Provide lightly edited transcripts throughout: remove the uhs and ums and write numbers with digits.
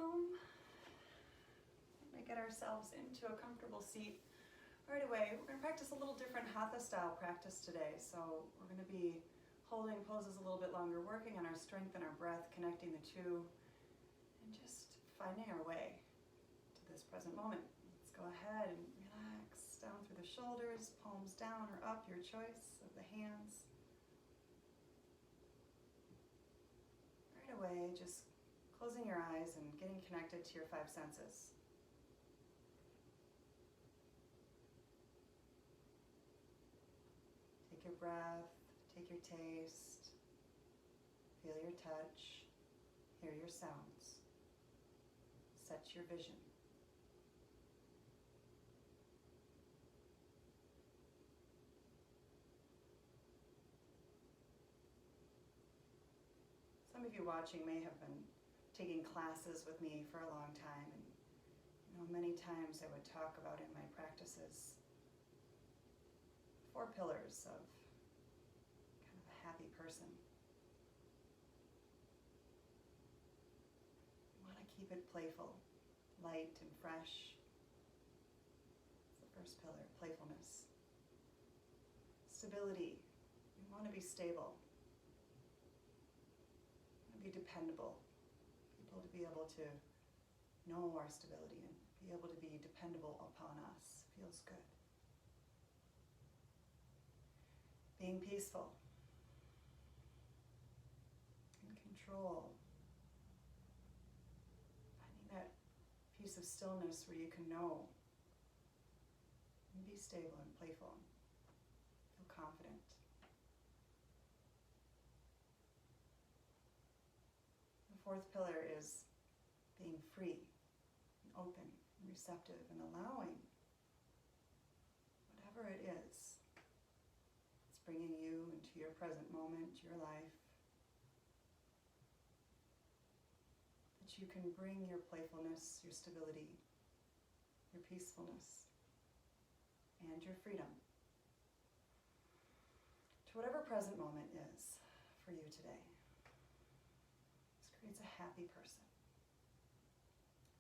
welcome. We're going to get ourselves into a comfortable seat right away. We're going to practice a little different Hatha style practice today. So we're going to be holding poses a little bit longer, working on our strength and our breath, connecting the two, and just finding our way to this present moment. Let's go ahead and relax down through the shoulders, palms down or up, your choice of the hands. Right away, just closing your eyes and getting connected to your five senses. Take your breath, take your taste, feel your touch, hear your sounds, set your vision. Some of you watching may have been taking classes with me for a long time, and many times I would talk about in my practices 4 pillars of kind of a happy person. You want to keep it playful, light and fresh. It's the first pillar, playfulness. Stability. You want to be stable. Be dependable, people to be able to know our stability and be able to be dependable upon us. Feels good. Being peaceful, in control, finding that piece of stillness where you can know and be stable and playful, feel confident. The 4th pillar is being free, and open, and receptive, and allowing whatever it is that's bringing you into your present moment, your life, that you can bring your playfulness, your stability, your peacefulness, and your freedom to whatever present moment is for you today. Creates a happy person.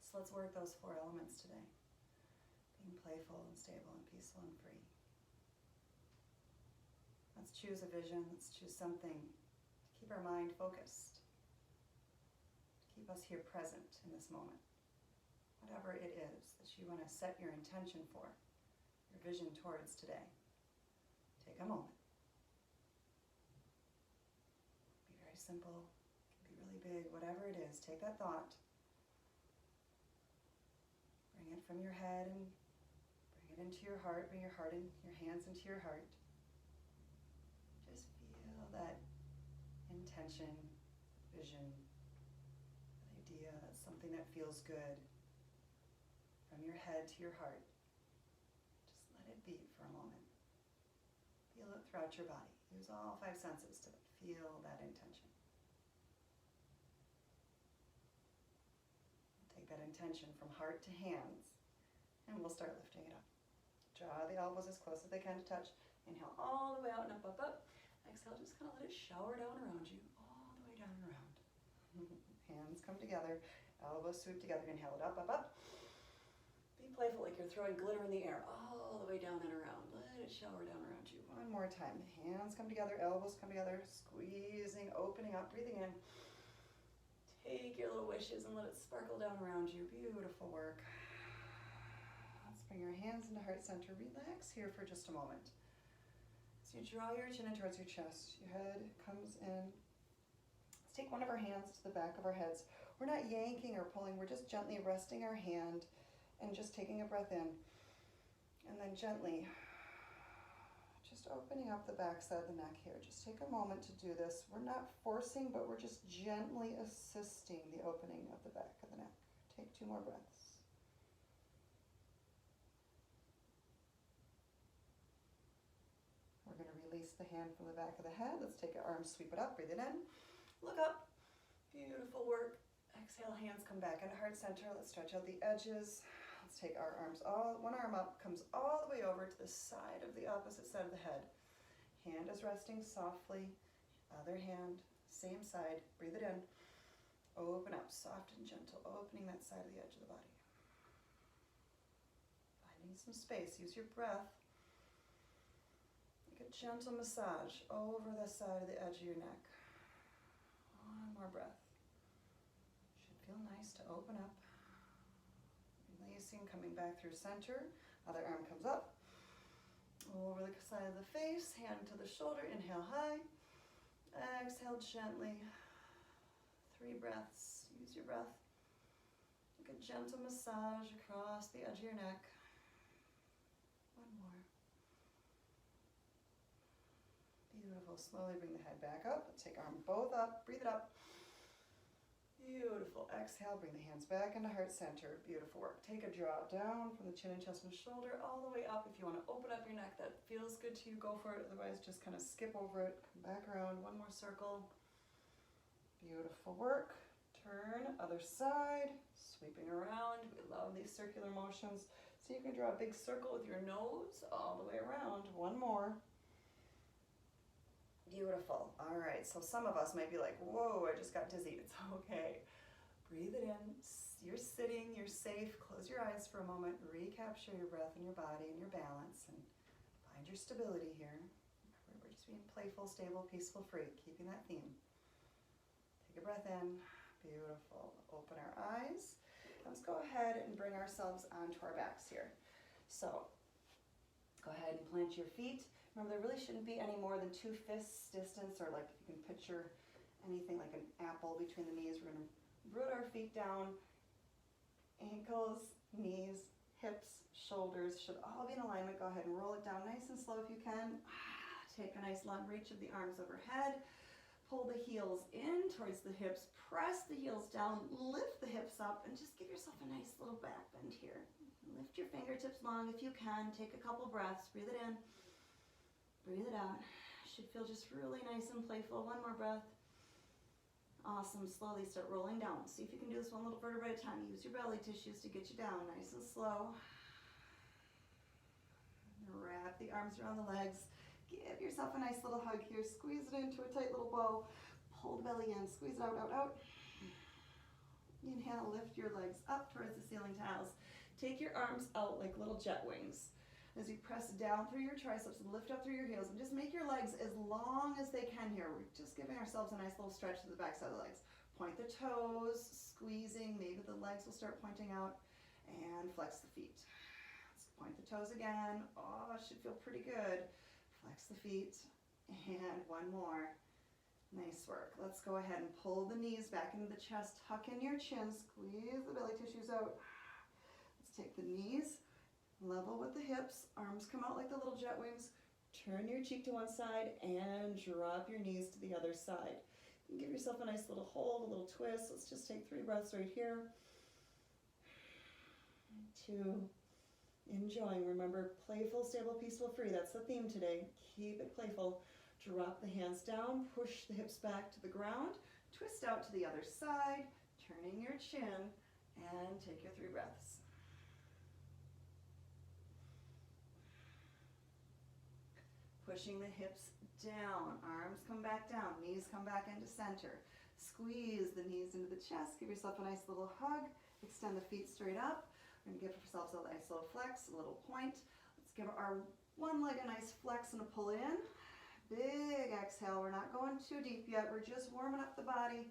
So let's work those 4 elements today. Being playful and stable and peaceful and free. Let's choose a vision. Let's choose something to keep our mind focused. To keep us here present in this moment. Whatever it is that you want to set your intention for, your vision towards today. Take a moment. Be very simple. Really big, whatever it is, take that thought, bring it from your head and bring it into your heart, bring your heart in, your hands into your heart. Just feel that intention, vision, idea, something that feels good from your head to your heart. Just let it be for a moment. Feel it throughout your body. Use all 5 senses to feel that intention. Take that intention from heart to hands, and we'll start lifting it up. Draw the elbows as close as they can to touch. Inhale all the way out and up, up, up. Exhale, just kind of let it shower down around you, all the way down and around. Hands come together, elbows sweep together. Inhale it up, up, up. Be playful like you're throwing glitter in the air, all the way down and around. Let it shower down around you. One more time. Hands come together, elbows come together, squeezing, opening up, breathing in. Take your little wishes and let it sparkle down around you. Beautiful work. Let's bring your hands into heart center. Relax here for just a moment. So you draw your chin in towards your chest. Your head comes in. Let's take one of our hands to the back of our heads. We're not yanking or pulling. We're just gently resting our hand and just taking a breath in. And then gently just opening up the back side of the neck here. Just take a moment to do this. We're not forcing, but we're just gently assisting the opening of the back of the neck. Take 2 more breaths. We're going to release the hand from the back of the head. Let's take our arms, sweep it up, breathe it in. Look up. Beautiful work. Exhale, hands come back into heart center. Let's stretch out the edges. Let's take our arms, one arm up, comes all the way over to the side of the opposite side of the head. Hand is resting softly. Other hand, same side. Breathe it in. Open up, soft and gentle, opening that side of the edge of the body. Finding some space, use your breath. Like a gentle massage over the side of the edge of your neck. One more breath. Should feel nice to open up. Releasing, coming back through center. Other arm comes up. Over the side of the face, hand to the shoulder, inhale high. Exhale gently. 3 breaths. Use your breath. Like a gentle massage across the edge of your neck. One more. Beautiful. Slowly bring the head back up. Take arm both up. Breathe it up. Beautiful. Exhale. Bring the hands back into heart center. Beautiful work. Take a draw down from the chin and chest and shoulder all the way up. If you want to open up your neck, that feels good to you, go for it. Otherwise, just kind of skip over it. Come back around. One more circle. Beautiful work. Turn, other side, sweeping around. We love these circular motions. So you can draw a big circle with your nose all the way around. One more. Beautiful. All right, so some of us might be like, whoa, I just got dizzy. It's okay. Breathe it in. You're sitting, you're safe. Close your eyes for a moment. Recapture your breath and your body and your balance and find your stability here. We're just being playful, stable, peaceful, free, keeping that theme. Take a breath in. Beautiful. Open our eyes. Let's go ahead and bring ourselves onto our backs here. So go ahead and plant your feet. Remember, there really shouldn't be any more than 2 fists distance, or like if you can picture anything like an apple between the knees. We're going to root our feet down. Ankles, knees, hips, shoulders should all be in alignment. Go ahead and roll it down nice and slow if you can. Take a nice long reach of the arms overhead. Pull the heels in towards the hips, press the heels down, lift the hips up, and just give yourself a nice little back bend here. Lift your fingertips long if you can. Take a couple breaths. Breathe it in. Breathe it out. Should feel just really nice and playful. One more breath. Awesome. Slowly start rolling down. See if you can do this one little vertebra at a time. Use your belly tissues to get you down nice and slow. Wrap the arms around the legs. Give yourself a nice little hug here. Squeeze it into a tight little bow. Pull the belly in. Squeeze it out, out, out. Inhale, lift your legs up towards the ceiling tiles. Take your arms out like little jet wings. As you press down through your triceps and lift up through your heels, and just make your legs as long as they can here. We're just giving ourselves a nice little stretch to the back side of the legs. Point the toes, squeezing. Maybe the legs will start pointing out. And flex the feet. Let's point the toes again. Oh, it should feel pretty good. Flex the feet, and one more. Nice work. Let's go ahead and pull the knees back into the chest, tuck in your chin, squeeze the belly tissues out. Let's take the knees, level with the hips, arms come out like the little jet wings, turn your cheek to one side, and drop your knees to the other side. And give yourself a nice little hold, a little twist. Let's just take 3 breaths right here. 2. Enjoying. Remember, playful, stable, peaceful, free. That's the theme today. Keep it playful. Drop the hands down. Push the hips back to the ground. Twist out to the other side. Turning your chin. And take your 3 breaths. Pushing the hips down. Arms come back down. Knees come back into center. Squeeze the knees into the chest. Give yourself a nice little hug. Extend the feet straight up. We're going to give ourselves a nice little flex, a little point. Let's give our one leg a nice flex and a pull in. Big exhale. We're not going too deep yet. We're just warming up the body.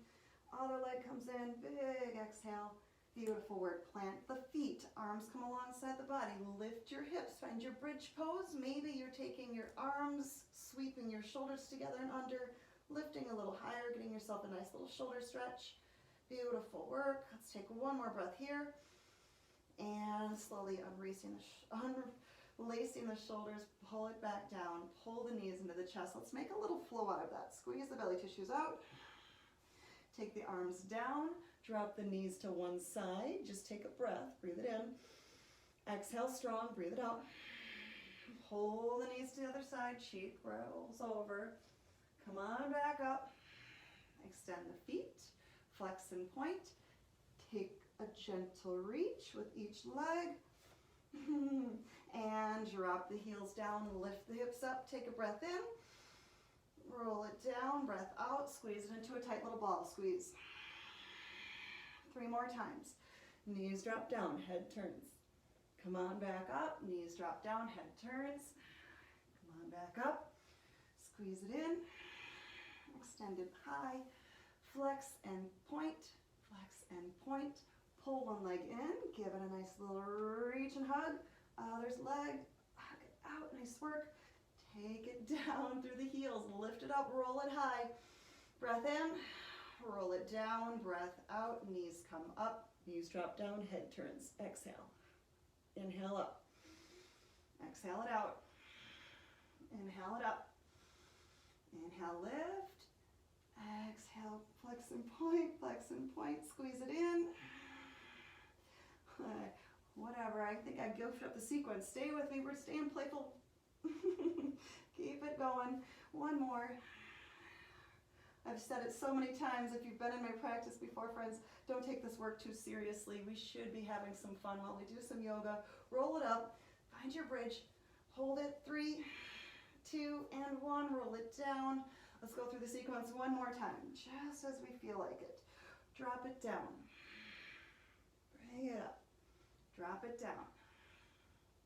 Other leg comes in. Big exhale. Beautiful work. Plant the feet. Arms come alongside the body. Lift your hips. Find your bridge pose. Maybe you're taking your arms, sweeping your shoulders together and under, lifting a little higher, getting yourself a nice little shoulder stretch. Beautiful work. Let's take one more breath here. And slowly unlacing the shoulders, pull it back down, pull the knees into the chest. Let's make a little flow out of that. Squeeze the belly tissues out. Take the arms down, drop the knees to one side. Just take a breath, breathe it in. Exhale strong, breathe it out. Pull the knees to the other side, cheek rolls over. Come on back up. Extend the feet, flex and point. Take a gentle reach with each leg. And drop the heels down, lift the hips up, take a breath in. Roll it down, breath out, squeeze it into a tight little ball. Squeeze. 3 more times. Knees drop down, head turns. Come on back up, knees drop down, head turns. Come on back up, squeeze it in, extend it high, flex and point, pull one leg in, give it a nice little reach and hug. Other's leg, hug it out, nice work. Take it down through the heels, lift it up, roll it high. Breath in, roll it down, breath out, knees come up, knees drop down, head turns. Exhale. Inhale up. Exhale it out. Inhale it up. Inhale, lift. Exhale, flex and point, squeeze it in. Whatever, I think I goofed up the sequence. Stay with me, we're staying playful. Keep it going. One more. I've said it so many times, if you've been in my practice before, friends, don't take this work too seriously. We should be having some fun while we do some yoga. Roll it up, find your bridge, hold it, 3, 2, and 1, roll it down. Let's go through the sequence one more time, just as we feel like it. Drop it down, bring it up, drop it down,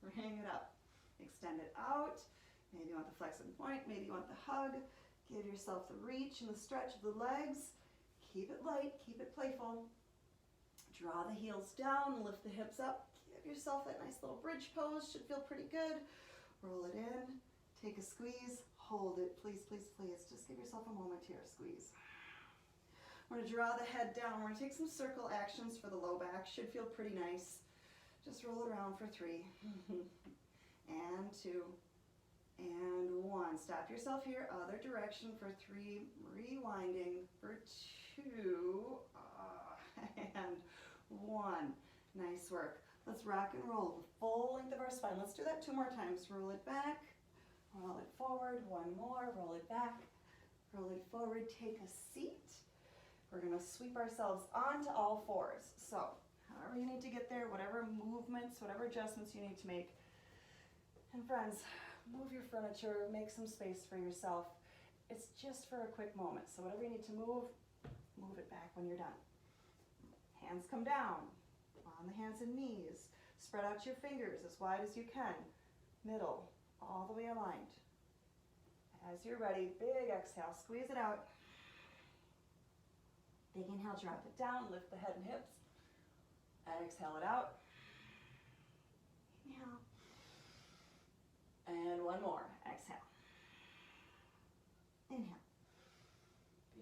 bring it up, extend it out. Maybe you want the flex and point, maybe you want the hug. Give yourself the reach and the stretch of the legs. Keep it light, keep it playful. Draw the heels down, lift the hips up. Give yourself that nice little bridge pose, should feel pretty good. Roll it in, take a squeeze, hold it, please, please, please. Just give yourself a moment here, squeeze. We're gonna draw the head down. We're gonna take some circle actions for the low back, should feel pretty nice. Just roll it around for 3, and 2, and 1. Stop yourself here, other direction for 3, rewinding for 2, and 1. Nice work. Let's rock and roll the full length of our spine. Let's do that 2 more times. Roll it back, roll it forward, 1 more, roll it back, roll it forward, take a seat. We're gonna sweep ourselves onto all 4s. So, however you need to get there, whatever movements, whatever adjustments you need to make. And friends, move your furniture, make some space for yourself. It's just for a quick moment. So whatever you need to move, move it back when you're done. Hands come down, on the hands and knees. Spread out your fingers as wide as you can. Middle, all the way aligned. As you're ready, big exhale, squeeze it out. Big inhale, drop it down, lift the head and hips. Exhale it out. Inhale. And 1 more, exhale. Inhale.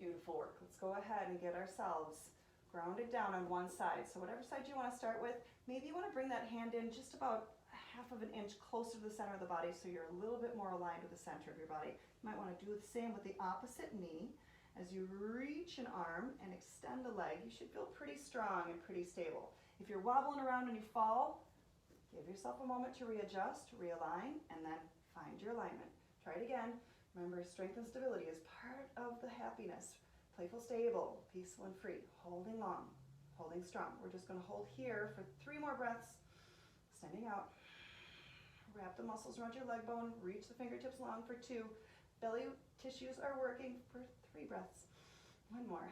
Beautiful work. Let's go ahead and get ourselves grounded down on one side. So whatever side you want to start with, maybe you want to bring that hand in just about 1/2 inch closer to the center of the body so you're a little bit more aligned with the center of your body. You might want to do the same with the opposite knee. As you reach an arm and extend the leg, you should feel pretty strong and pretty stable. If you're wobbling around and you fall, give yourself a moment to readjust, realign, and then find your alignment. Try it again. Remember, strength and stability is part of the happiness. Playful, stable, peaceful, and free. Holding long, holding strong. We're just going to hold here for 3 more breaths. Extending out. Wrap the muscles around your leg bone. Reach the fingertips long for 2. Belly tissues are working for 3 breaths. 1 more.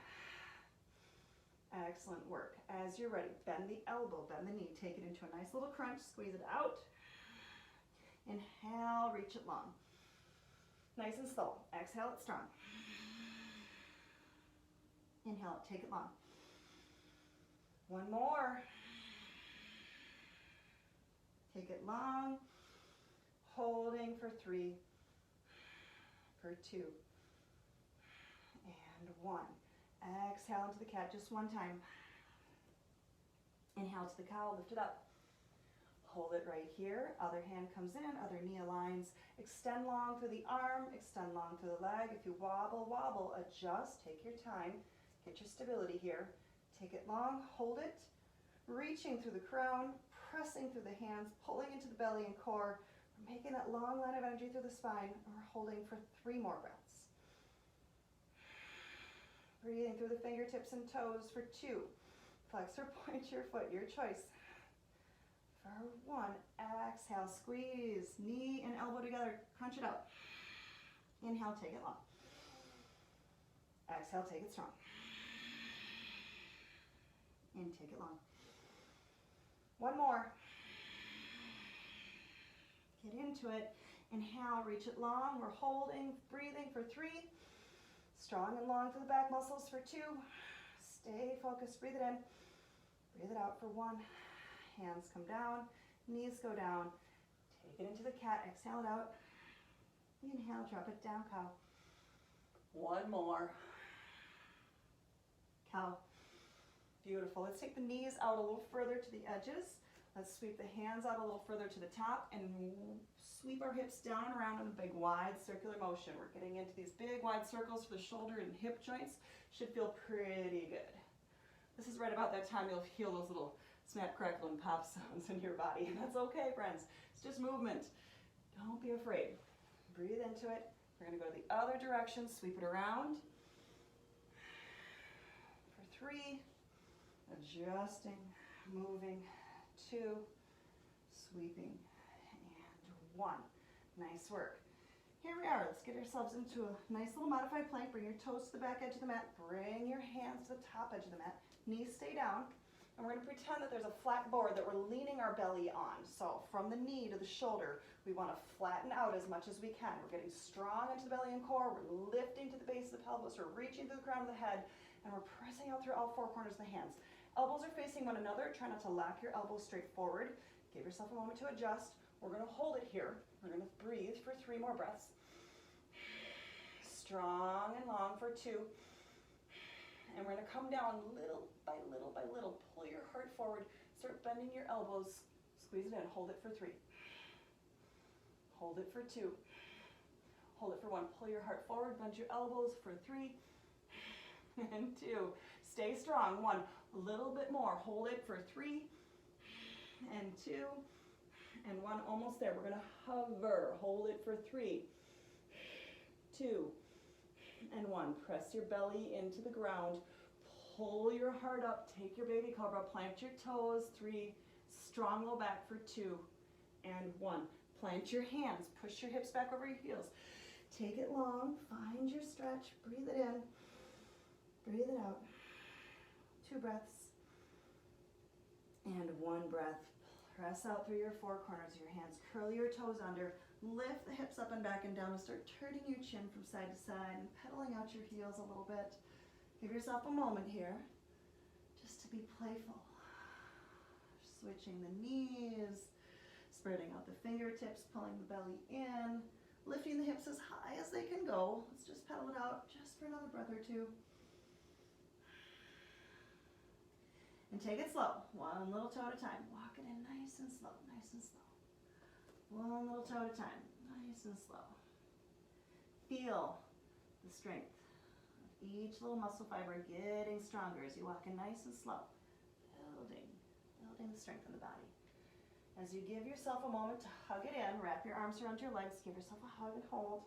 Excellent work. As you're ready, bend the elbow, bend the knee, take it into a nice little crunch, squeeze it out. Inhale, reach it long. Nice and slow. Exhale it strong. Inhale it, take it long. 1 more. Take it long. Holding for 3, for 2, and 1. Exhale into the cat just 1 time. Inhale to the cow, lift it up. Hold it right here. Other hand comes in, other knee aligns. Extend long through the arm, extend long through the leg. If you wobble, wobble, adjust, take your time. Get your stability here. Take it long, hold it. Reaching through the crown, pressing through the hands, pulling into the belly and core. We're making that long line of energy through the spine, and we're holding for 3 more breaths. Breathing through the fingertips and toes for 2. Flex or point your foot, your choice. For 1, exhale, squeeze, knee and elbow together, crunch it out. Inhale, take it long. Exhale, take it strong. and take it long. One more. Get into it. Inhale, reach it long. We're holding, breathing for 3. Strong and long through the back muscles for 2. Stay focused, breathe it in. Breathe it out for 1. Hands come down, knees go down. Take it into the cat, exhale it out. Inhale, drop it down, cow. One more. Cow. Beautiful. Let's take the knees out a little further to the edges. Let's sweep the hands out a little further to the top and sweep our hips down and around in a big wide circular motion. We're getting into these big wide circles for the shoulder and hip joints. Should feel pretty good. This is right about that time you'll feel those little snap, crackle, and pop sounds in your body. And that's okay, friends. It's just movement. Don't be afraid. Breathe into it. We're going to go to the other direction. Sweep it around. For 3. Adjusting. Moving. 2. Sweeping. And 1. Nice work. Here we are. Let's get ourselves into a nice little modified plank. Bring your toes to the back edge of the mat. Bring your hands to the top edge of the mat. Knees stay down. And we're going to pretend that there's a flat board that we're leaning our belly on. So from the knee to the shoulder, we want to flatten out as much as we can. We're getting strong into the belly and core. We're lifting to the base of the pelvis. We're reaching through the crown of the head. And we're pressing out through all 4 corners of the hands. Elbows are facing one another. Try not to lock your elbows straight forward. Give yourself a moment to adjust. We're going to hold it here. We're going to breathe for 3 more breaths. Strong and long for 2. And we're going to come down little by little by little. Pull your heart forward. Start bending your elbows. Squeeze it in. Hold it for 3. Hold it for 2. Hold it for 1. Pull your heart forward. Bend your elbows for 3. And 2. Stay strong. 1. A little bit more. Hold it for 3. And 2. And 1. Almost there. We're going to hover. Hold it for 3. 2. And 1. Press your belly into the ground. Pull your heart up. Take your baby cobra. Plant your toes. 3. Strong low back for 2. And 1. Plant your hands. Push your hips back over your heels. Take it long. Find your stretch. Breathe it in. Breathe it out. 2 breaths. And 1 breath. Press out through your 4 corners of your hands. Curl your toes under. Lift the hips up and back and down and start turning your chin from side to side and pedaling out your heels a little bit. Give yourself a moment here just to be playful. Switching the knees, spreading out the fingertips, pulling the belly in, lifting the hips as high as they can go. Let's just pedal it out just for another breath or 2. And take it slow, 1 little toe at a time. Walk it in nice and slow, nice and slow. 1 little toe at a time, nice and slow. Feel the strength of each little muscle fiber getting stronger as you walk in nice and slow. Building the strength in the body. As you give yourself a moment to hug it in, wrap your arms around your legs, give yourself a hug and hold.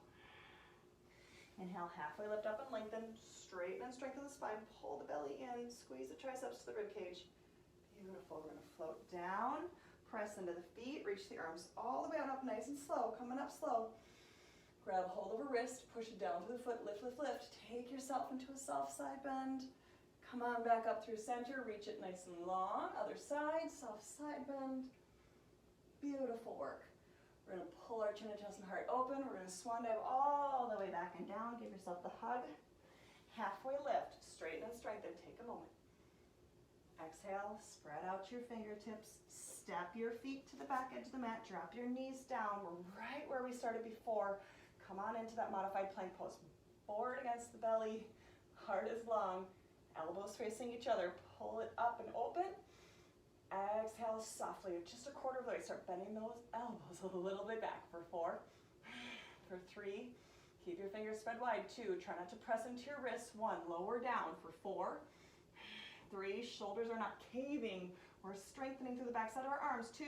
Inhale, halfway lift up and lengthen, straighten and strengthen the spine, pull the belly in, squeeze the triceps to the rib cage. Beautiful. We're going to float down. Press into the feet, reach the arms all the way on up, nice and slow, coming up slow. Grab hold of a wrist, push it down to the foot, lift, lift, lift. Take yourself into a soft side bend. Come on back up through center, reach it nice and long. Other side, soft side bend. Beautiful work. We're going to pull our chin and chest and heart open. We're going to swan dive all the way back and down. Give yourself the hug. Halfway lift, straighten and strengthen. Take a moment. Exhale, spread out your fingertips. Step your feet to the back edge of the mat. Drop your knees down. We're right where we started before. Come on into that modified plank pose. Board against the belly. Heart is long. Elbows facing each other. Pull it up and open. Exhale softly. Just a quarter of the way. Start bending those elbows a little bit back for 4. For 3. Keep your fingers spread wide. 2. Try not to press into your wrists. 1. Lower down for 4. 3. Shoulders are not caving. We're strengthening through the backside of our arms. 2.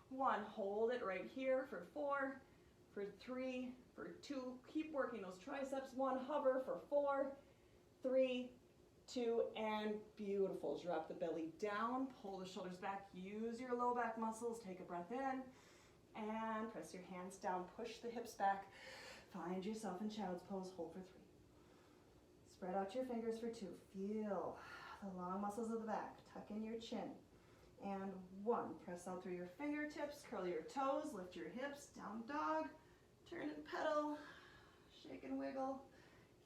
1. Hold it right here for 4. For 3. For 2. Keep working those triceps. 1. Hover for 4. 3. 2. And beautiful. Drop the belly down. Pull the shoulders back. Use your low back muscles. Take a breath in. And press your hands down. Push the hips back. Find yourself in child's pose. Hold for 3. Spread out your fingers for 2. Feel the long muscles of the back. Tuck in your chin. And 1. Press out through your fingertips, curl your toes, lift your hips, down dog, turn and pedal, shake and wiggle.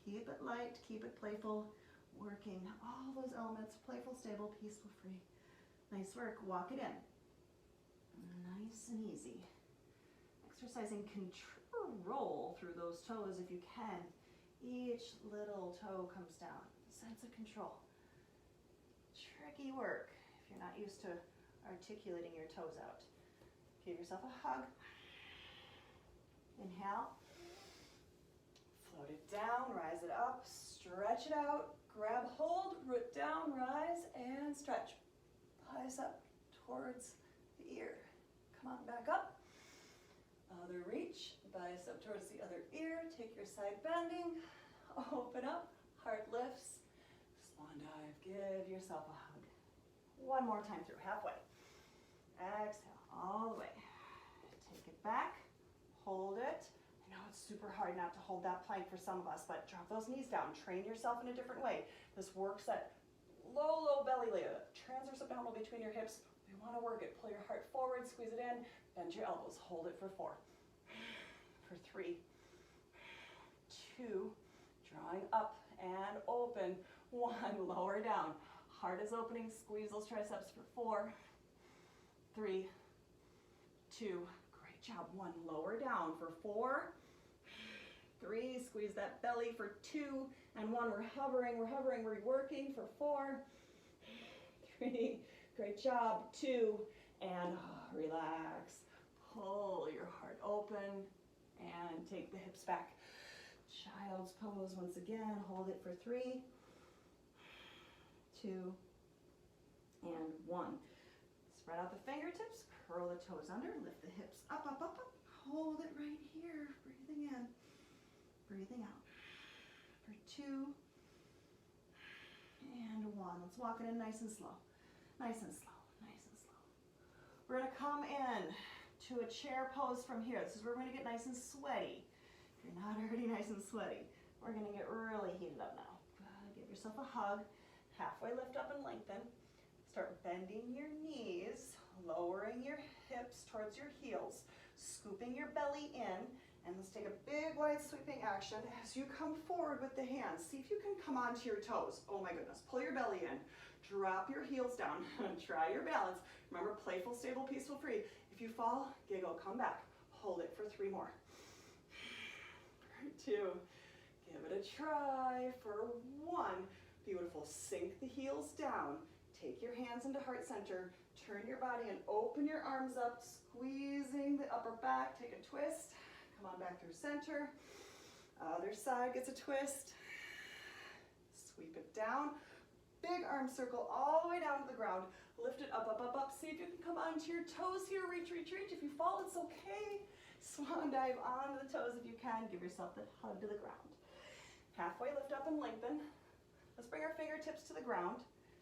Keep it light, keep it playful, working all those elements, playful, stable, peaceful, free. Nice work, walk it in. Nice and easy. Exercising control through those toes if you can. Each little toe comes down. Sense of control. Tricky work if you're not used to articulating your toes out. Give yourself a hug. Inhale. Float it down, rise it up, stretch it out, grab hold, root down, rise, and stretch. Eyes up towards the ear. Come on, back up. Other reach, bicep towards the other ear. Take your side bending. Open up, heart lifts. Swan dive, give yourself a hug. One more time through, halfway. Exhale, all the way. Take it back, hold it. I know it's super hard not to hold that plank for some of us, but drop those knees down. Train yourself in a different way. This works that low belly layout. Transverse abdominal between your hips. We want to work it. Pull your heart forward, squeeze it in, bend your elbows. Hold it for 4. For 3, 2, drawing up and open. 1, lower down. Heart is opening, squeeze those triceps for 4, 3, 2, great job. 1, lower down for 4, 3, squeeze that belly for 2, and 1, we're hovering, we're working for 4, 3, great job, 2, and relax. Pull your heart open and take the hips back. Child's pose once again, hold it for 3, 2, and 1. Spread out the fingertips, curl the toes under, lift the hips up, up, up, up. Hold it right here, breathing in, breathing out. For 2, and 1. Let's walk it in nice and slow, nice and slow, nice and slow. We're gonna come in to a chair pose from here. This is where we're gonna get nice and sweaty. If you're not already nice and sweaty, we're gonna get really heated up now. Give yourself a hug. Halfway lift up and lengthen. Start bending your knees, lowering your hips towards your heels, scooping your belly in, and let's take a big wide sweeping action as you come forward with the hands. See if you can come onto your toes. Oh my goodness, pull your belly in, drop your heels down, try your balance. Remember, playful, stable, peaceful, free. If you fall, giggle, come back. Hold it for 3 more. For 2, give it a try. For 1, beautiful, sink the heels down. Take your hands into heart center, turn your body and open your arms up, squeezing the upper back, take a twist, come on back through center. Other side gets a twist, sweep it down, big arm circle all the way down to the ground, lift it up, up, up, up. See if you can come onto your toes here, reach, reach, reach. If you fall, it's okay. Swan dive onto the toes if you can, give yourself that hug to the ground. Halfway lift up and lengthen. Let's bring our fingertips to the ground.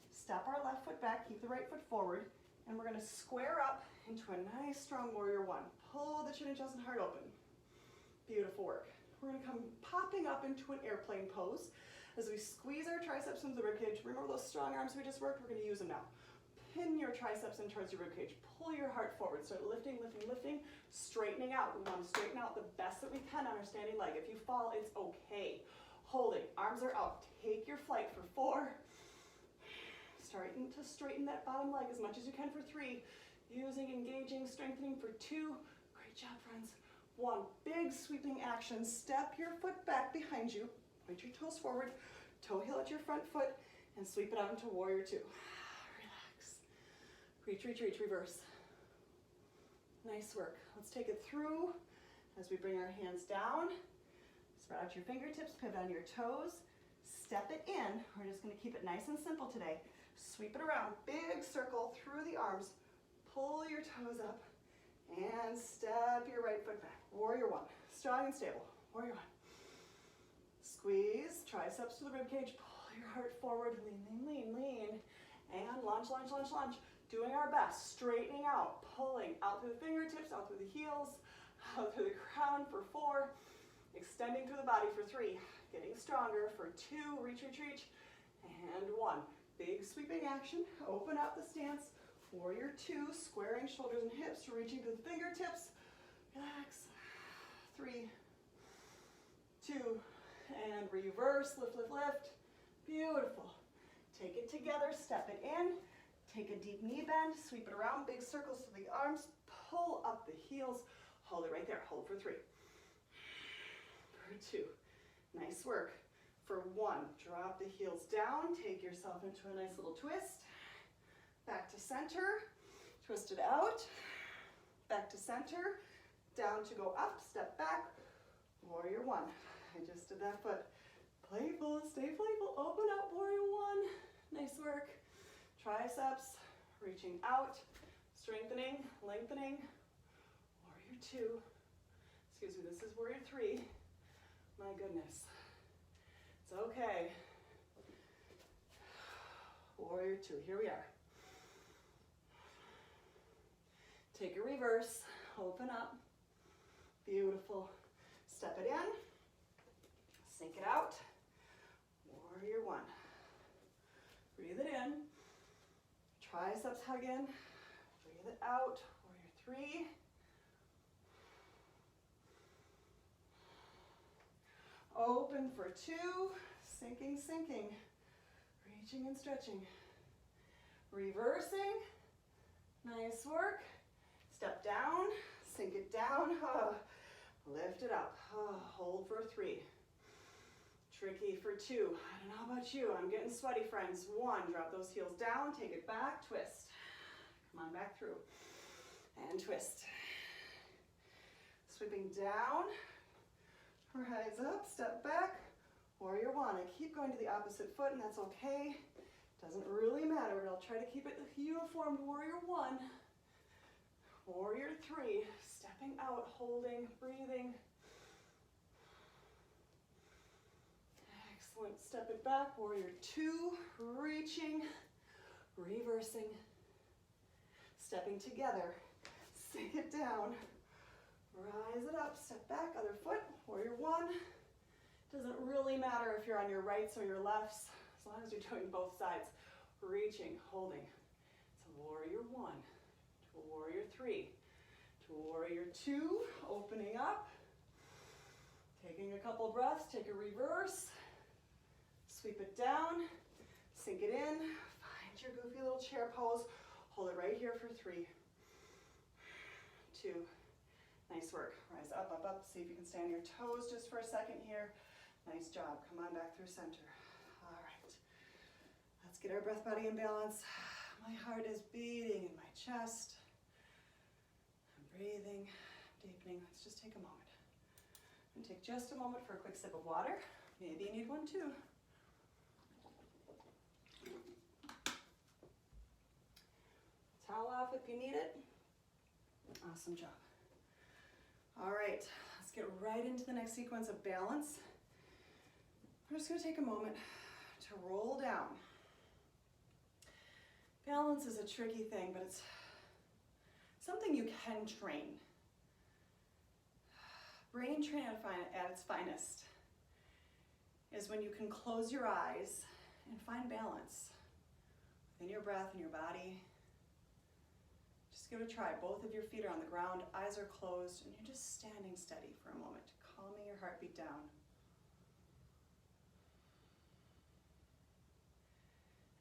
Step our left foot back, keep the right foot forward, and we're gonna square up into a nice strong warrior 1. Pull the chin and chest and heart open. Beautiful work. We're gonna come popping up into an airplane pose. As we squeeze our triceps into the ribcage, remember those strong arms we just worked? We're gonna use them now. Pin your triceps in towards your ribcage. Pull your heart forward. Start lifting, lifting, lifting, straightening out. We wanna straighten out the best that we can on our standing leg. If you fall, it's okay. Holding, arms are out. Take your flight for 4. Starting to straighten that bottom leg as much as you can for 3. Using, engaging, strengthening for 2. Great job, friends. 1, big sweeping action. Step your foot back behind you. Point your toes forward. Toe heel at your front foot and sweep it out into warrior 2. Relax. Reach, reach, reach, reverse. Nice work. Let's take it through as we bring our hands down. Spread out your fingertips, pivot on your toes. Step it in. We're just going to keep it nice and simple today. Sweep it around, big circle through the arms. Pull your toes up and step your right foot back. Warrior 1, strong and stable. Warrior 1. Squeeze, triceps to the ribcage. Pull your heart forward, lean, lean, lean, lean. And lunge, lunge, lunge, lunge. Doing our best, straightening out, pulling out through the fingertips, out through the heels, out through the crown for 4. Extending through the body for 3. Getting stronger for 2, reach, reach, reach. And 1. Big sweeping action. Open up the stance. Warrior two, squaring shoulders and hips, reaching to the fingertips. Relax. 3, 2, and reverse. Lift, lift, lift. Beautiful. Take it together, step it in. Take a deep knee bend, sweep it around, big circles to the arms. Pull up the heels. Hold it right there. Hold for 3. For 2. Nice work. For 1, drop the heels down. Take yourself into a nice little twist. Back to center. Twist it out. Back to center. Down to go up. Step back. Warrior 1. I just did that foot. Playful. Stay playful. Open up. Warrior 1. Nice work. Triceps. Reaching out. Strengthening. Lengthening. Warrior 2. Excuse me. This is warrior 3. My goodness. It's okay. Warrior 2, here we are. Take a reverse, open up. Beautiful. Step it in, sink it out. Warrior 1. Breathe it in. Triceps hug in. Breathe it out. Warrior 3. Open for 2, sinking, sinking, reaching and stretching, reversing, nice work, step down, sink it down, lift it up, hold for 3, tricky for 2, I don't know about you, I'm getting sweaty friends, 1, drop those heels down, take it back, twist, come on back through, and twist, sweeping down, rise up, step back, warrior 1. I keep going to the opposite foot and that's okay. Doesn't really matter, but I'll try to keep it uniform. Warrior 1. Warrior 3. Stepping out, holding, breathing. Excellent. Step it back. Warrior 2. Reaching, reversing. Stepping together. Sink it down. Rise it up, step back, other foot, warrior 1. Doesn't really matter if you're on your rights or your lefts, as long as you're doing both sides. Reaching, holding. To warrior 1, to warrior 3, to warrior 2, opening up. Taking a couple breaths, take a reverse. Sweep it down, sink it in. Find your goofy little chair pose. Hold it right here for 3, 2, nice work. Rise up, up, up. See if you can stay on your toes just for a second here. Nice job. Come on back through center. All right. Let's get our breath body in balance. My heart is beating in my chest. I'm breathing, deepening. Let's just take a moment. And take just a moment for a quick sip of water. Maybe you need one too. Towel off if you need it. Awesome job. All right, let's get right into the next sequence of balance. We're just going to take a moment to roll down. Balance is a tricky thing, but it's something you can train. Brain training at its finest is when you can close your eyes and find balance within your breath and your body. Just give it a try. Both of your feet are on the ground, eyes are closed, and you're just standing steady for a moment, calming your heartbeat down.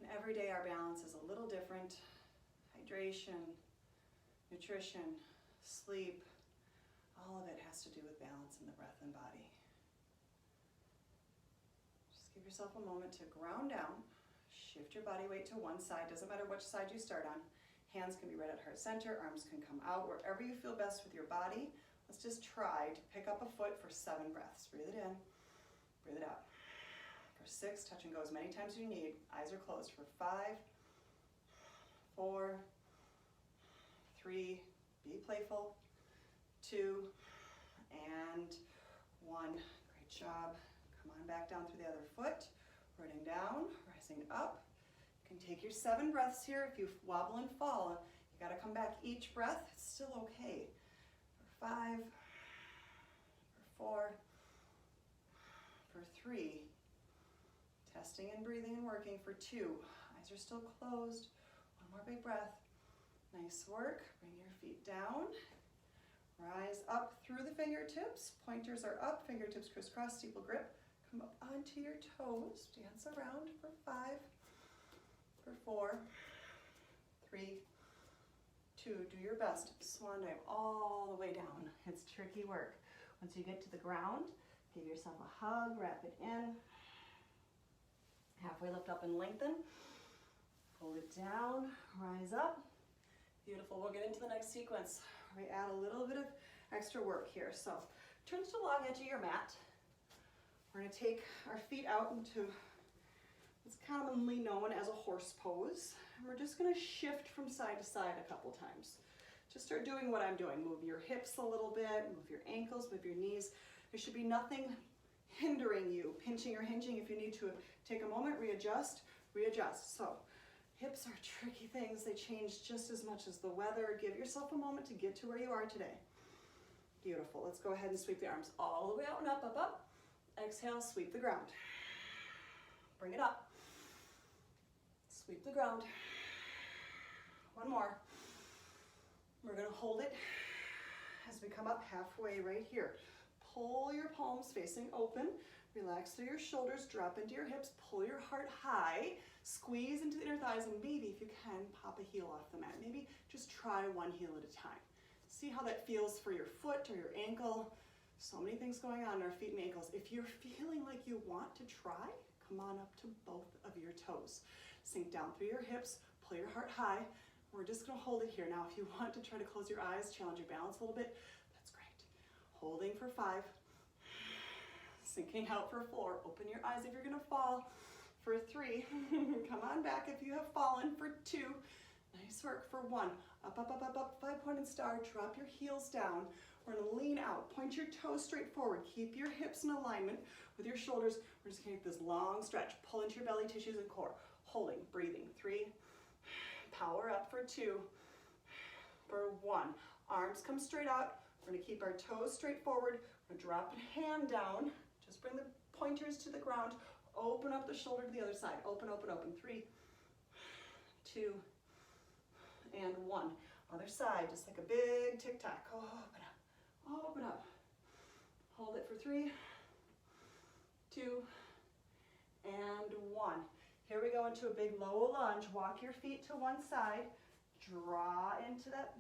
And every day our balance is a little different. Hydration, nutrition, sleep, all of it has to do with balance in the breath and body. Just give yourself a moment to ground down. Shift your body weight to one side. Doesn't matter which side you start on. Hands can be right at heart center, arms can come out, wherever you feel best with your body. Let's just try to pick up a foot for 7 breaths. Breathe it in, breathe it out. For 6, touch and go as many times as you need. Eyes are closed for 5, 4, 3, be playful, 2, and 1. Great job. Come on back down through the other foot, rooting down, rising up. You can take your 7 breaths here. If you wobble and fall, you got to come back each breath. It's still okay. For 5, for 4, for 3, testing and breathing and working for 2. Eyes are still closed. One more big breath. Nice work. Bring your feet down. Rise up through the fingertips. Pointers are up, fingertips crisscross, steeple grip. Come up onto your toes. Dance around for 5, for 4, 3, 2. Do your best. Swan dive all the way down. It's tricky work. Once you get to the ground, give yourself a hug, wrap it in. Halfway lift up and lengthen. Pull it down, rise up. Beautiful. We'll get into the next sequence. We add a little bit of extra work here. So turn to the long edge of your mat. We're going to take our feet out into what's commonly known as a horse pose. And we're just going to shift from side to side a couple times. Just start doing what I'm doing. Move your hips a little bit, move your ankles, move your knees. There should be nothing hindering you, pinching or hinging. If you need to take a moment, readjust, readjust. So hips are tricky things. They change just as much as the weather. Give yourself a moment to get to where you are today. Beautiful. Let's go ahead and sweep the arms all the way out and up, up, up. Exhale, sweep the ground. Bring it up. Sweep the ground. One more. We're going to hold it as we come up halfway right here. Pull your palms facing open. Relax through your shoulders. Drop into your hips. Pull your heart high. Squeeze into the inner thighs, and maybe if you can, pop a heel off the mat. Maybe just try one heel at a time. See how that feels for your foot or your ankle. So many things going on in our feet and ankles. If you're feeling like you want to try, come on up to both of your toes. Sink down through your hips, pull your heart high. We're just gonna hold it here. Now, if you want to try to close your eyes, challenge your balance a little bit, that's great. Holding for 5, sinking out for 4. Open your eyes if you're gonna fall. For 3, come on back if you have fallen. For 2, nice work. For 1, up, up, up, up, up, 5-pointed star. Drop your heels down. We're gonna lean out, point your toes straight forward. Keep your hips in alignment with your shoulders. We're just gonna get this long stretch. Pull into your belly tissues and core. Holding, breathing. 3, power up for 2, for 1. Arms come straight out. We're gonna keep our toes straight forward. We're gonna drop a hand down. Just bring the pointers to the ground. Open up the shoulder to the other side. Open, open, open. 3, 2, and 1. Other side, just like a big tic-tac. Open up, open up. Hold it for 3, 2, and 1. Here we go into a big low lunge. Walk your feet to one side. Draw into that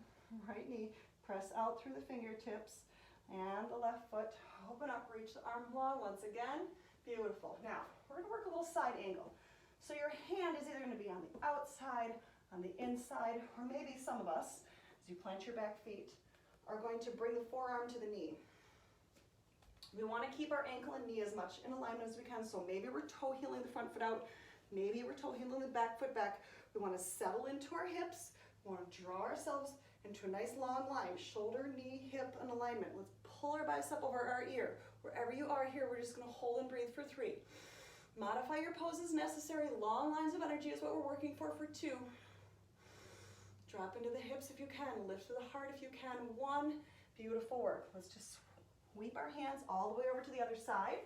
right knee. Press out through the fingertips and the left foot. Open up, reach the arm long once again. Beautiful. Now, we're gonna work a little side angle. So your hand is either gonna be on the outside, on the inside, or maybe some of us, as you plant your back feet, are going to bring the forearm to the knee. We wanna keep our ankle and knee as much in alignment as we can. So maybe we're toe heeling the front foot out. Maybe we're toe heeling the back foot back. We wanna settle into our hips. We wanna draw ourselves into a nice long line. Shoulder, knee, hip, and alignment. Let's pull our bicep over our ear. Wherever you are here, we're just gonna hold and breathe for 3. Modify your pose as necessary. Long lines of energy is what we're working for 2. Drop into the hips if you can. Lift to the heart if you can. 1. Beautiful work. Let's just sweep our hands all the way over to the other side.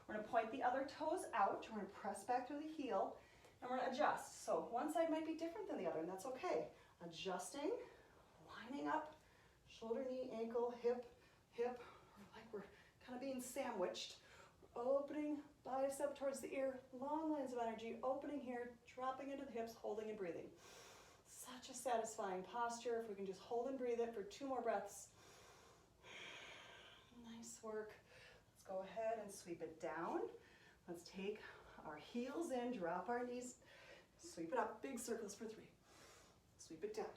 We're gonna point the other toes out. We're gonna press back through the heel, and we're gonna adjust. So one side might be different than the other, and that's okay. Adjusting, lining up, shoulder, knee, ankle, hip, hip, like we're kind of being sandwiched. Opening bicep towards the ear, long lines of energy, opening here, dropping into the hips, holding and breathing. Such a satisfying posture. If we can just hold and breathe it for 2 more breaths. Nice work. Let's go ahead and sweep it down. Let's take our heels in, drop our knees, sweep it up, big circles for 3. Sweep it down,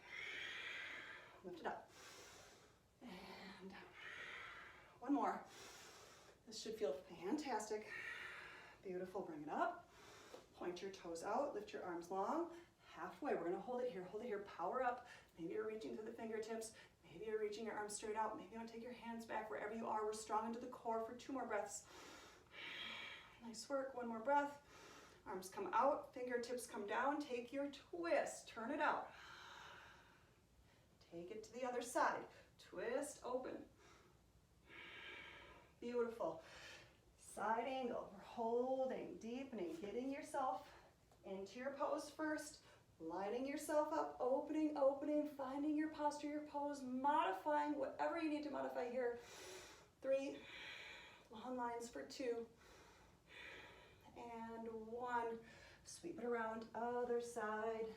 lift it up, and down. 1 more. This should feel fantastic. Beautiful, bring it up. Point your toes out, lift your arms long. Halfway, we're gonna hold it here, power up. Maybe you're reaching to the fingertips. Maybe you're reaching your arms straight out. Maybe you wanna take your hands back wherever you are. We're strong into the core for 2 more breaths. Nice work, 1 more breath. Arms come out, fingertips come down. Take your twist, turn it out. Take it to the other side. Twist, open. Beautiful. Side angle. We're holding, deepening, getting yourself into your pose first, lining yourself up, opening, opening, finding your posture, your pose, modifying whatever you need to modify here. 3, long lines for 2, and 1. Sweep it around, other side.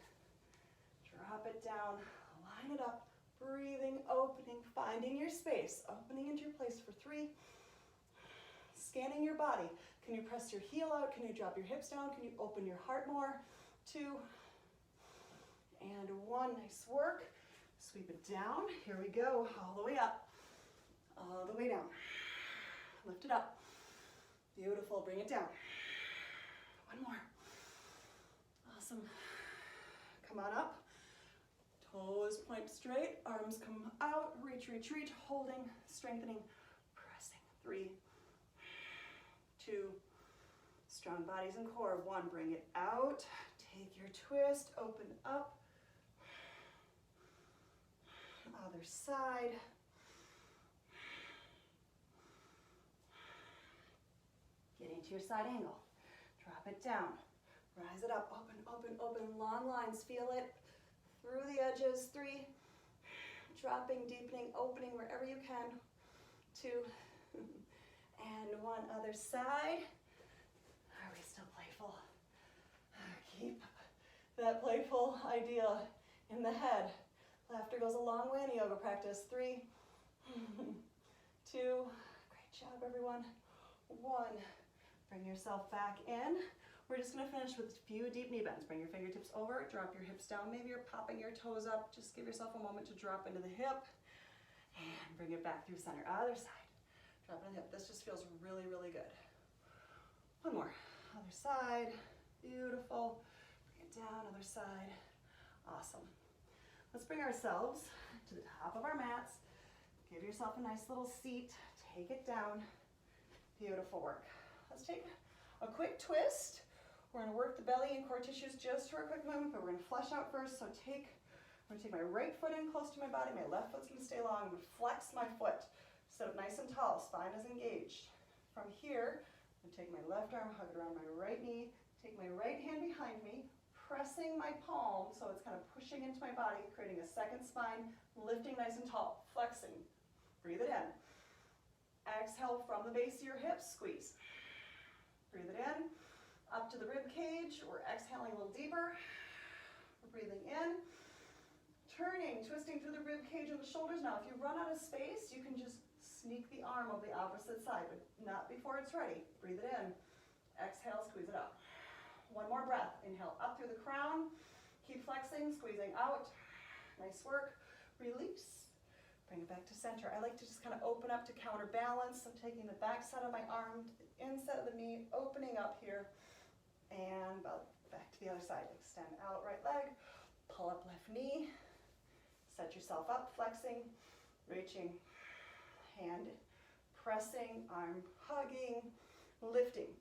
Drop it down, line it up, breathing, opening, finding your space, opening into your place for 3. Scanning your body. Can you press your heel out? Can you drop your hips down? Can you open your heart more? 2, and 1. Nice work. Sweep it down. Here we go. All the way up. All the way down. Lift it up. Beautiful. Bring it down. 1 more. Awesome. Come on up. Toes point straight. Arms come out. Reach, retreat. Holding, strengthening, pressing. 3, 2. Strong bodies and core. 1. Bring it out. Take your twist. Open up. Other side. Get into your side angle. Drop it down. Rise it up. Open, open, open. Long lines. Feel it through the edges. 3. Dropping, deepening, opening wherever you can. 2. And 1. Other side. Are we still playful? Keep that playful idea in the head. Laughter goes a long way in a yoga practice. 3, 2, great job everyone. 1, bring yourself back in. We're just gonna finish with a few deep knee bends. Bring your fingertips over, drop your hips down. Maybe you're popping your toes up. Just give yourself a moment to drop into the hip and bring it back through center. Other side, drop into the hip. This just feels really, really good. 1 more, other side, beautiful. Bring it down, other side, awesome. Let's bring ourselves to the top of our mats. Give yourself a nice little seat. Take it down. Beautiful work. Let's take a quick twist. We're going to work the belly and core tissues just for a quick moment, but we're going to flesh out first. So I'm going to take my right foot in close to my body. My left foot's going to stay long. I'm going to flex my foot. Sit up nice and tall. Spine is engaged. From here, I'm going to take my left arm, hug it around my right knee. Take my right hand behind me. Pressing my palm, so it's kind of pushing into my body, creating a second spine, lifting nice and tall, flexing. Breathe it in. Exhale from the base of your hips, squeeze. Breathe it in, up to the rib cage. We're exhaling a little deeper. We're breathing in, turning, twisting through the rib cage and the shoulders. Now, if you run out of space, you can just sneak the arm over the opposite side, but not before it's ready. Breathe it in. Exhale, squeeze it up. 1 more breath. Inhale up through the crown. Keep flexing, squeezing out. Nice work. Release. Bring it back to center. I like to just kind of open up to counterbalance. I'm taking the back side of my arm to the inside of the knee, opening up here, and back to the other side. Extend out right leg. Pull up left knee. Set yourself up, flexing, reaching, hand pressing, arm hugging, lifting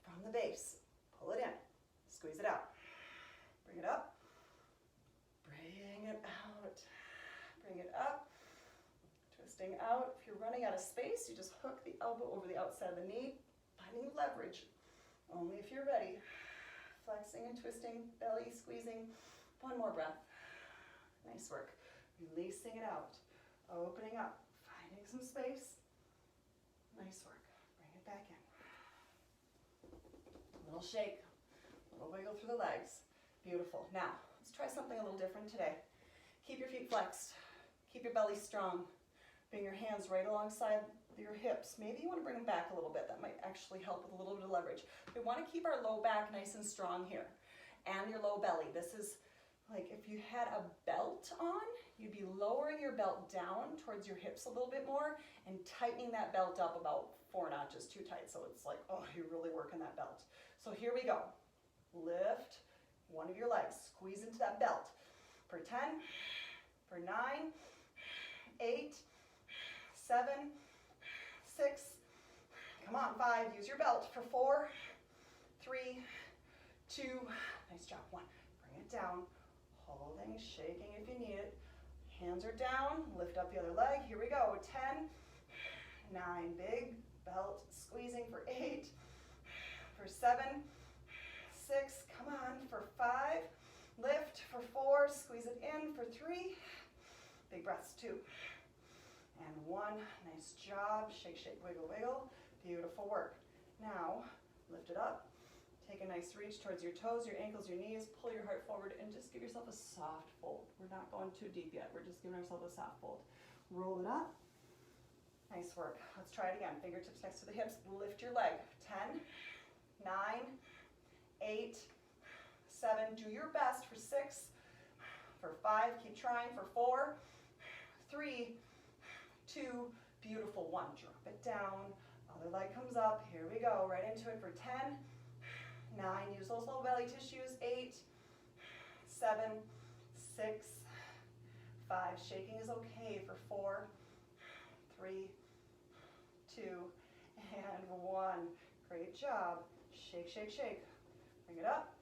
from the base. Pull it in. Squeeze it out. Bring it up. Bring it out. Bring it up. Twisting out. If you're running out of space, you just hook the elbow over the outside of the knee, finding leverage. Only if you're ready. Flexing and twisting, belly squeezing. 1 more breath. Nice work. Releasing it out. Opening up. Finding some space. Nice work. Bring it back in. A little shake. A little wiggle through the legs. Beautiful. Now, let's try something a little different today. Keep your feet flexed. Keep your belly strong. Bring your hands right alongside your hips. Maybe you want to bring them back a little bit. That might actually help with a little bit of leverage. We want to keep our low back nice and strong here. And your low belly. This is like if you had a belt on, you'd be lowering your belt down towards your hips a little bit more and tightening that belt up about 4 notches too tight. So it's like, oh, you're really working that belt. So here we go. Lift one of your legs. Squeeze into that belt. For 10, for 9, 8, 7, 6, come on, 5, use your belt. For 4, 3, 2, nice job, 1. Bring it down, holding, shaking if you need it. Hands are down, lift up the other leg. Here we go, 10, 9, big belt, squeezing for 8, for 7, 6, come on, for 5, lift for 4, squeeze it in for 3, big breaths, 2, and 1, nice job, shake, shake, wiggle, wiggle, beautiful work. Now, lift it up, take a nice reach towards your toes, your ankles, your knees, pull your heart forward, and just give yourself a soft fold. We're not going too deep yet, we're just giving ourselves a soft fold. Roll it up, nice work. Let's try it again, fingertips next to the hips, lift your leg, 10, 9, 8, 7, do your best for 6, for 5, keep trying, for 4, 3, 2, beautiful, 1, drop it down, other leg comes up, here we go, right into it for 10, 9, use those low belly tissues, 8, 7, 6, 5, shaking is okay for 4, 3, 2, and 1, great job, shake, shake, shake, bring it up,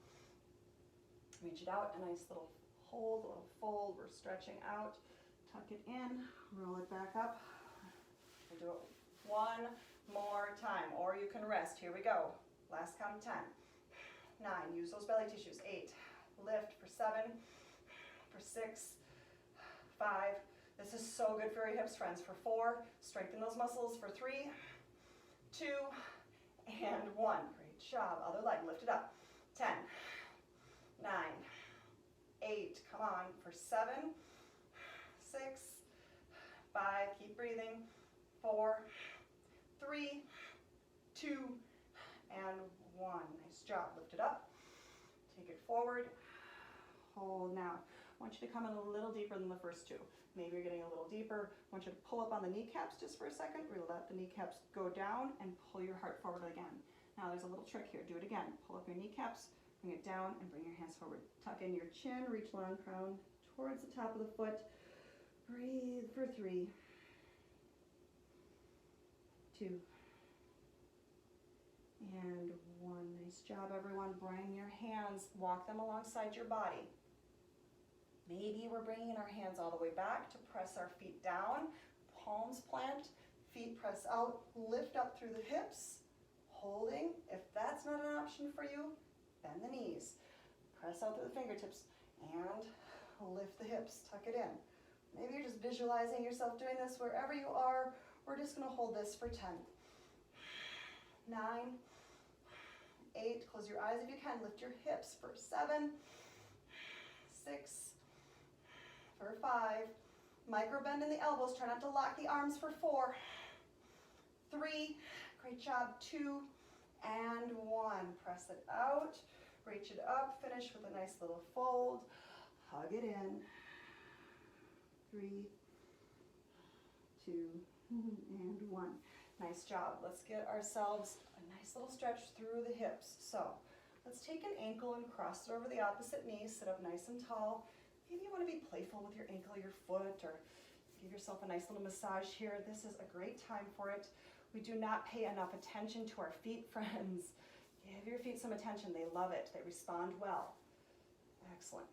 reach it out, a nice little hold, a little fold, we're stretching out, tuck it in, roll it back up, we'll do it one more time, or you can rest, here we go, last count of 10, 9, use those belly tissues, 8, lift for 7, for 6, 5, this is so good for your hips, friends, for 4, strengthen those muscles, for 3, 2, and 1, great job, other leg, lift it up, 10, 9, 8, come on, for 7, 6, 5, keep breathing, 4, 3, 2, and 1, nice job, lift it up, take it forward, hold. Now, I want you to come in a little deeper than the first two. Maybe you're getting a little deeper. I want you to pull up on the kneecaps just for a second. We'll let the kneecaps go down and pull your heart forward again. Now there's a little trick here. Do it again. Pull up your kneecaps, bring it down, and bring your hands forward. Tuck in your chin, reach long crown towards the top of the foot. Breathe for 3, 2, and 1. Nice job, everyone. Bring your hands, walk them alongside your body. Maybe we're bringing our hands all the way back to press our feet down, palms plant, feet press out, lift up through the hips, holding. If that's not an option for you, bend the knees, press out through the fingertips, and lift the hips, tuck it in. Maybe you're just visualizing yourself doing this wherever you are. We're just going to hold this for 10, 9, 8, close your eyes if you can, lift your hips for 7, 6, for 5, micro bend in the elbows, try not to lock the arms for 4, 3, great job, 2, and 1, press it out, reach it up, finish with a nice little fold, hug it in, 3, 2, and 1. Nice job. Let's get ourselves a nice little stretch through the hips. So let's take an ankle and cross it over the opposite knee, sit up nice and tall. Maybe you want to be playful with your ankle, your foot, or give yourself a nice little massage here. This is a great time for it. We do not pay enough attention to our feet, friends. Give your feet some attention. They love it. They respond well. Excellent.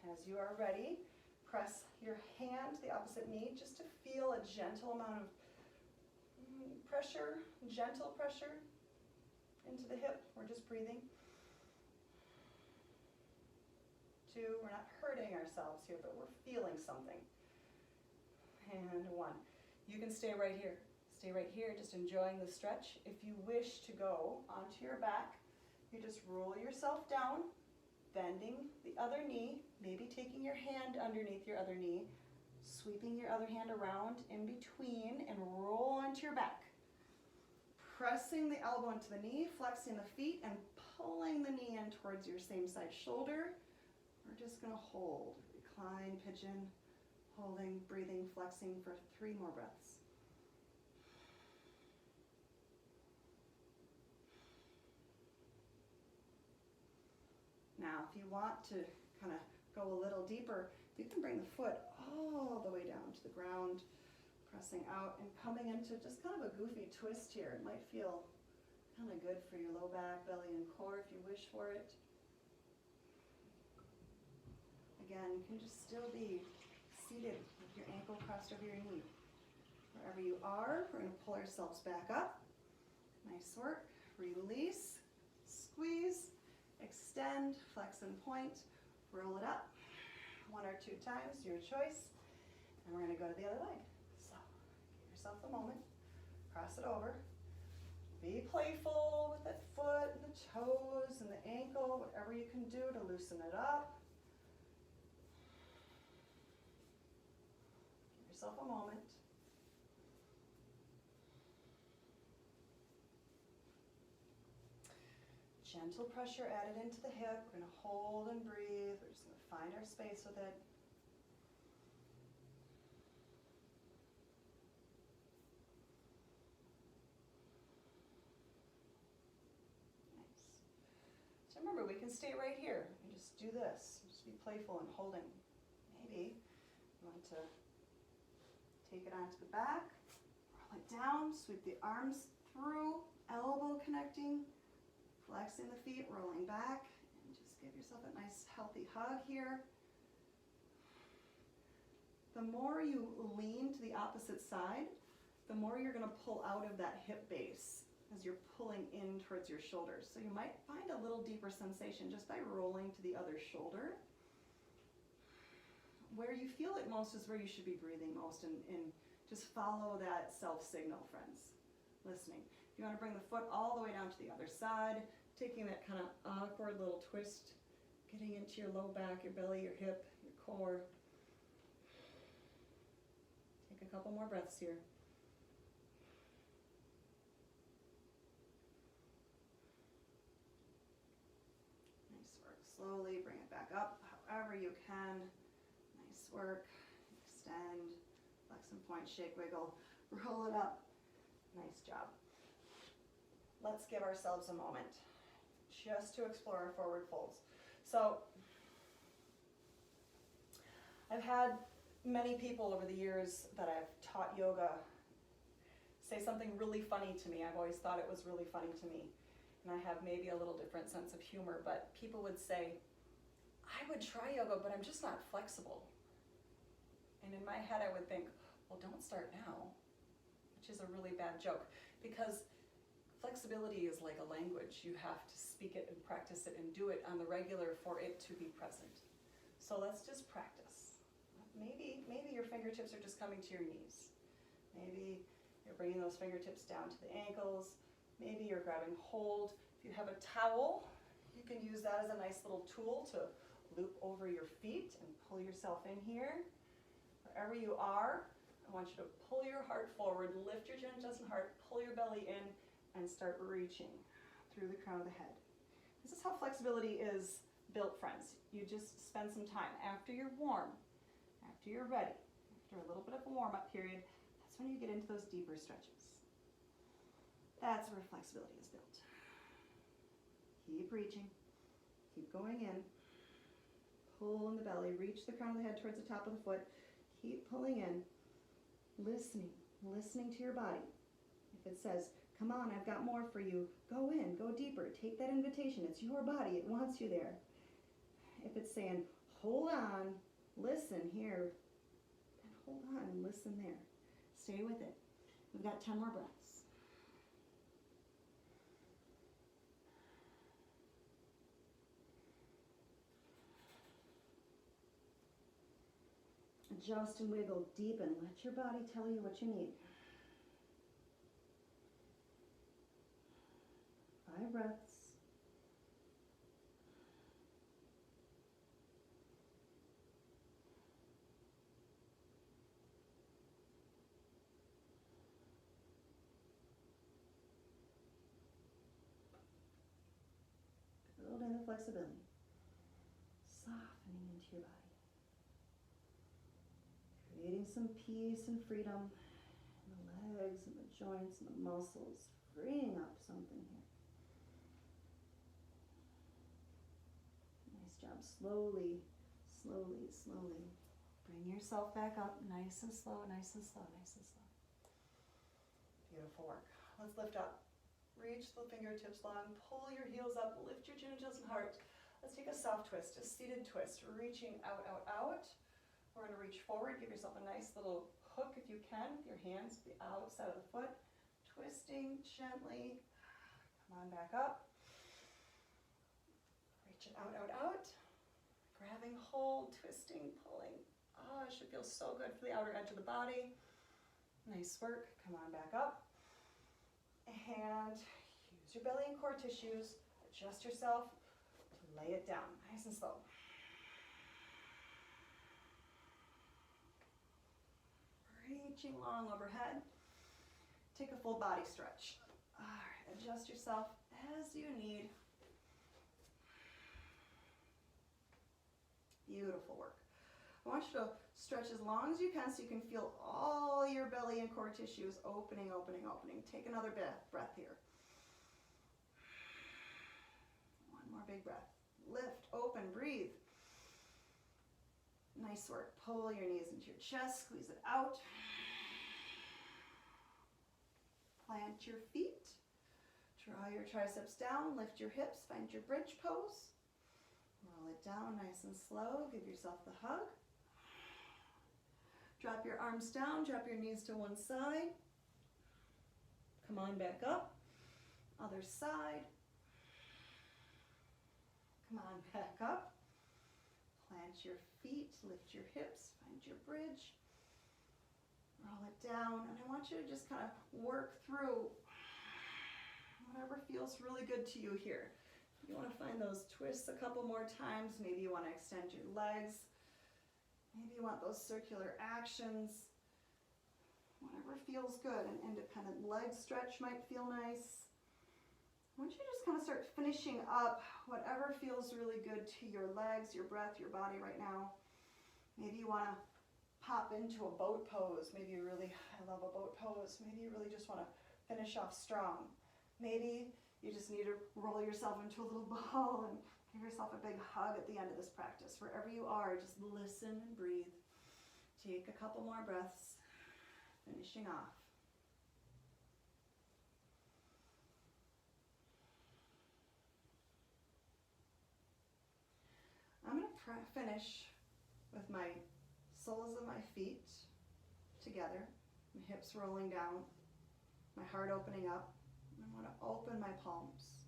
As you are ready, press your hand to the opposite knee just to feel a gentle amount of pressure, gentle pressure into the hip. We're just breathing. 2, we're not hurting ourselves here, but we're feeling something. And 1. You can stay right here. Stay right here, just enjoying the stretch. If you wish to go onto your back, you just roll yourself down, bending the other knee, maybe taking your hand underneath your other knee, sweeping your other hand around in between, and roll onto your back. Pressing the elbow into the knee, flexing the feet, and pulling the knee in towards your same side shoulder. We're just going to hold, recline, pigeon, holding, breathing, flexing for 3 more breaths. Now, if you want to kind of go a little deeper, you can bring the foot all the way down to the ground, pressing out and coming into just kind of a goofy twist here. It might feel kind of good for your low back, belly, and core if you wish for it. Again, you can just still be seated with your ankle crossed over your knee. Wherever you are, we're going to pull ourselves back up. Nice work. Release, squeeze, extend. extend, flex and point, roll it up. 1 or 2 times, your choice. And we're going to go to the other leg. So give yourself a moment, cross it over. Be playful with that foot and the toes and the ankle, whatever you can do to loosen it up. Give yourself a moment. Gentle pressure added into the hip. We're going to hold and breathe. We're just going to find our space with it. Nice. So remember, we can stay right here. We just do this. Just be playful and holding. Maybe you want to take it onto the back, roll it down, sweep the arms through, elbow connecting. Flexing the feet, rolling back, and just give yourself a nice healthy hug here. The more you lean to the opposite side, the more you're going to pull out of that hip base as you're pulling in towards your shoulders. So you might find a little deeper sensation just by rolling to the other shoulder. Where you feel it most is where you should be breathing most, and just follow that self-signal, friends. Listening. You want to bring the foot all the way down to the other side, taking that kind of awkward little twist, getting into your low back, your belly, your hip, your core. Take a couple more breaths here. Nice work. Slowly bring it back up, however you can. Nice work. Extend, flex and point, shake, wiggle, roll it up. Nice job. Let's give ourselves a moment just to explore our forward folds. So I've had many people over the years that I've taught yoga say something really funny to me. I've always thought it was really funny to me. And I have maybe a little different sense of humor, but people would say, I would try yoga, but I'm just not flexible. And in my head I would think, well, don't start now, which is a really bad joke, because flexibility is like a language. You have to speak it and practice it and do it on the regular for it to be present. So let's just practice. Maybe your fingertips are just coming to your knees. Maybe you're bringing those fingertips down to the ankles. Maybe you're grabbing hold. If you have a towel, you can use that as a nice little tool to loop over your feet and pull yourself in here. Wherever you are, I want you to pull your heart forward, lift your chin, chest, and heart, pull your belly in, and start reaching through the crown of the head. This is how flexibility is built, friends. You just spend some time after you're warm, after you're ready, after a little bit of a warm-up period. That's when you get into those deeper stretches. That's where flexibility is built. Keep reaching, keep going in, pull in the belly, reach the crown of the head towards the top of the foot, keep pulling in, listening to your body. If it says, come on, I've got more for you, go in, go deeper, take that invitation. It's your body, it wants you there. If it's saying, hold on, listen here, then hold on and listen there. Stay with it. We've got 10 more breaths. Adjust and wiggle, deepen. Let your body tell you what you need. 5 breaths. Build in the flexibility. Softening into your body. Creating some peace and freedom in the legs and the joints and the muscles. Freeing up something here. Nice job. Slowly, slowly, slowly. Bring yourself back up. Nice and slow, nice and slow, nice and slow. Beautiful work. Let's lift up. Reach the fingertips long. Pull your heels up. Lift your chin, chest, and heart. Let's take a soft twist, a seated twist. Reaching out, out, out. We're going to reach forward. Give yourself a nice little hook if you can. Your hands to the outside of the foot. Twisting gently. Come on back up. Reach it hold, twisting, pulling. Oh, it should feel so good for the outer edge of the body. Nice work. Come on back up. And use your belly and core tissues. Adjust yourself to lay it down, nice and slow. Reaching long overhead. Take a full body stretch. All right, adjust yourself as you need. Beautiful work. I want you to stretch as long as you can so you can feel all your belly and core tissues opening, opening, opening. Take another breath here. One more big breath. Lift, open, breathe. Nice work. Pull your knees into your chest, squeeze it out. Plant your feet. Draw your triceps down, lift your hips, find your bridge pose. Roll it down nice and slow. Give yourself the hug. Drop your arms down, drop your knees to one side. Come on back up. Other side. Come on back up. Plant your feet, lift your hips, find your bridge. Roll it down, and I want you to just kind of work through whatever feels really good to you here. You want to find those twists a couple more times. Maybe you want to extend your legs. Maybe you want those circular actions. Whatever feels good. An independent leg stretch might feel nice. I want you to just kind of start finishing up whatever feels really good to your legs, your breath, your body right now. Maybe you want to pop into a boat pose. Maybe you really, I love a boat pose. Maybe you really just want to finish off strong. Maybe you just need to roll yourself into a little ball and give yourself a big hug at the end of this practice. Wherever you are, just listen and breathe. Take a couple more breaths, finishing off. I'm going to finish with my soles of my feet together, my hips rolling down, my heart opening up. I want to open my palms.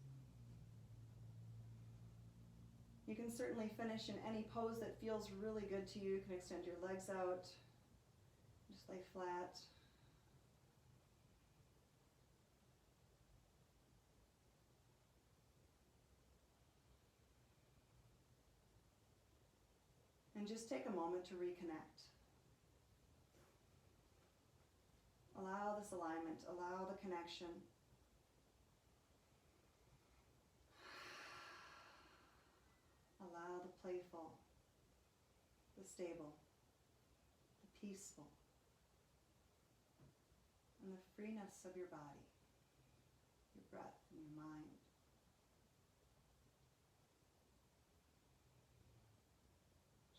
You can certainly finish in any pose that feels really good to you. You can extend your legs out, just lay flat. And just take a moment to reconnect. Allow this alignment, allow the connection. Allow the playful, the stable, the peaceful, and the freeness of your body, your breath, and your mind.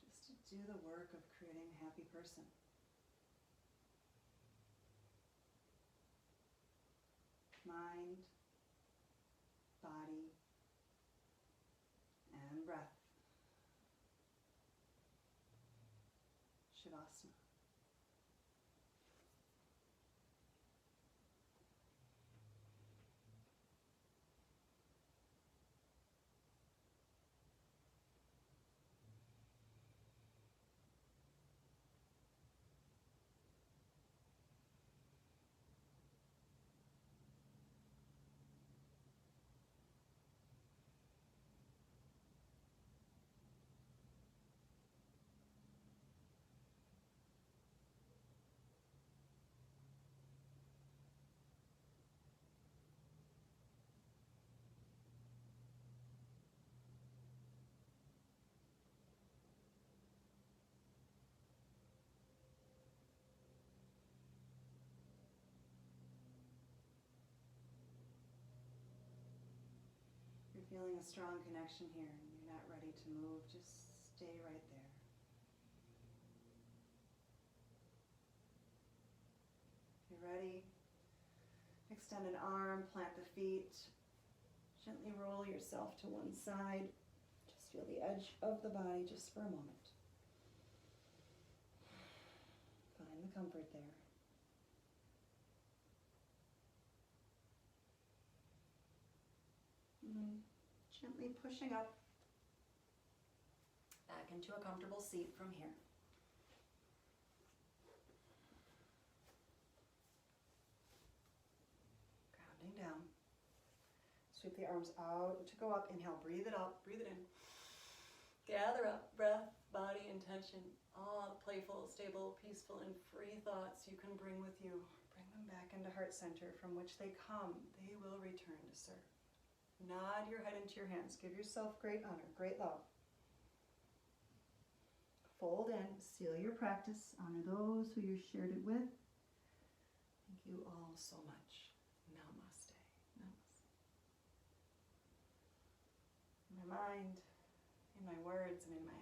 Just to do the work of creating a happy person. Mind, body, and breath. Shavasana. You're feeling a strong connection here and you're not ready to move, just stay right there. If you're ready, extend an arm, plant the feet, gently roll yourself to one side. Just feel the edge of the body just for a moment. Find the comfort there. And then gently pushing up Back into a comfortable seat from here. Grounding down. Sweep the arms out to go up. Inhale, breathe it up, breathe it in. Gather up breath, body, intention, all the playful, stable, peaceful, and free thoughts you can bring with you. Bring them back into heart center from which they come. They will return to serve. Nod your head into your hands. Give yourself great honor, great love. Fold in, seal your practice. Honor those who you shared it with. Thank you all so much. Namaste. Namaste. In my mind, in my words, and in my